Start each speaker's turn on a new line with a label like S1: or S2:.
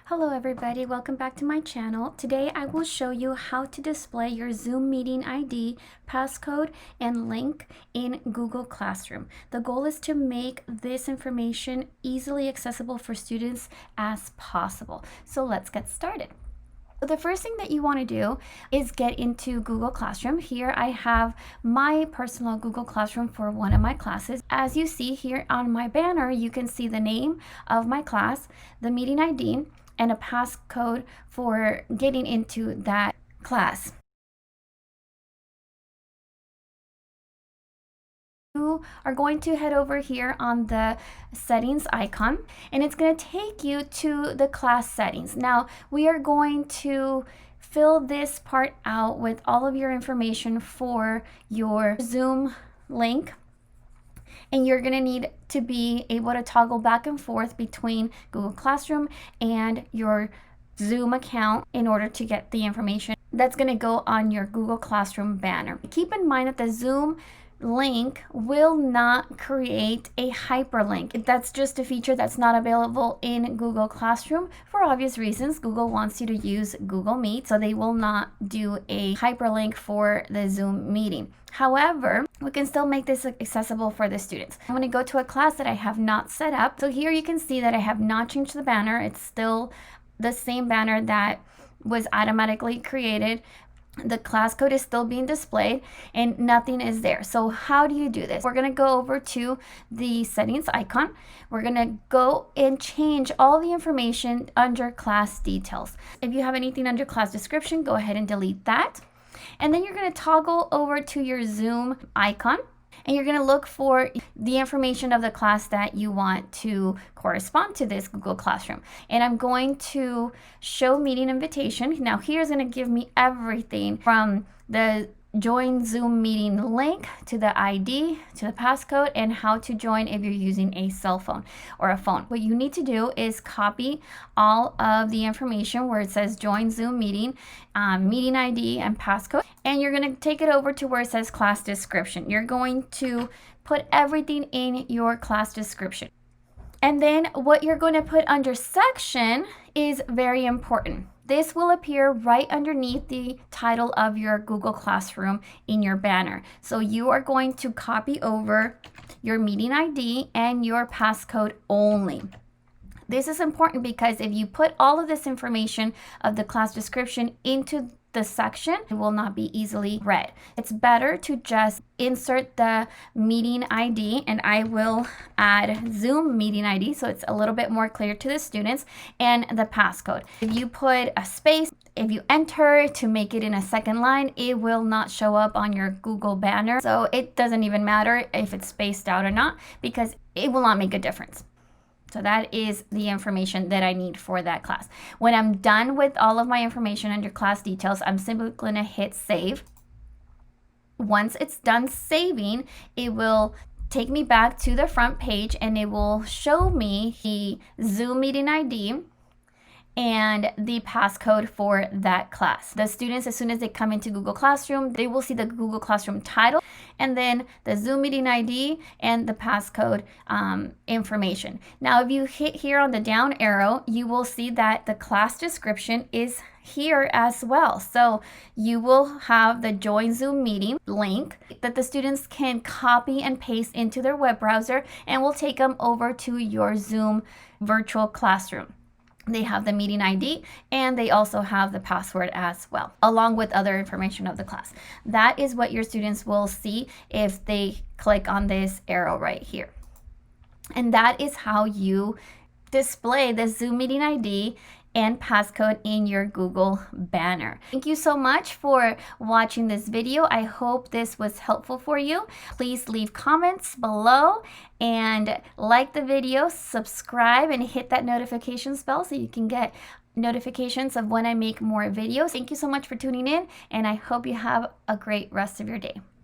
S1: Hello everybody, welcome back to my channel. Today I will show you how to display your Zoom meeting ID, passcode, and link in Google Classroom. The goal is to make this information easily accessible for students as possible. So let's get started. The first thing that you want to do is get into Google Classroom. Here I have my personal Google Classroom for one of my classes. As you see here on my banner, you can see the name of my class, the meeting ID, and a passcode for getting into that class. You are going to head over here on the settings icon, and it's going to take you to the class settings. Now we are going to fill this part out with all of your information for your Zoom link, and you're going to need to be able to toggle back and forth between Google Classroom and your Zoom account in order to get the information that's going to go on your Google Classroom banner. Keep in mind that the Zoom link will not create a hyperlink. That's just a feature that's not available in Google Classroom for obvious reasons. Google wants you to use Google Meet, so they will not do a hyperlink for the Zoom meeting. However, we can still make this accessible for the students. I'm going to go to a class that I have not set up. So here you can see that I have not changed the banner. It's still the same banner that was automatically created. The class code is still being displayed and nothing is there. So how do you do this? We're going to go over to the settings icon. We're going to go and change all the information under class details. If you have anything under class description, go ahead and delete that. And then you're going to toggle over to your Zoom icon, and you're going to look for the information of the class that you want to correspond to this Google Classroom. And I'm going to show meeting invitation. Now here's going to give me everything from the join Zoom meeting link to the ID, to the passcode, and how to join if you're using a cell phone or a phone. What you need to do is copy all of the information where it says join Zoom meeting, meeting ID, and passcode, and you're going to take it over to where it says class description. You're going to put everything in your class description. And then what you're going to put under section is very important. This will appear right underneath the title of your Google Classroom in your banner. So you are going to copy over your meeting ID and your passcode only. This is important because if you put all of this information of the class description into the section, it will not be easily read. It's better to just insert the meeting ID, and I will add Zoom meeting ID so it's a little bit more clear to the students, and the passcode. If you put a space, if you enter to make it in a second line, it will not show up on your Google banner. So it doesn't even matter if it's spaced out or not, because it will not make a difference. So that is the information that I need for that class. When I'm done with all of my information under class details, I'm simply going to hit save. Once it's done saving, it will take me back to the front page and it will show me the Zoom meeting ID and the passcode for that class. The students, as soon as they come into Google Classroom, they will see the Google Classroom title and then the Zoom meeting ID and the passcode information. Now, if you hit here on the down arrow, you will see that the class description is here as well. So you will have the join Zoom meeting link that the students can copy and paste into their web browser and will take them over to your Zoom virtual classroom. They have the meeting ID and they also have the password as well, along with other information of the class. That is what your students will see if they click on this arrow right here. And that is how you display the Zoom meeting ID and passcode in your Google banner. Thank you so much for watching this video. I hope this was helpful for you. Please leave comments below and like the video, subscribe, and hit that notifications bell so you can get notifications of when I make more videos. Thank you so much for tuning in, and I hope you have a great rest of your day.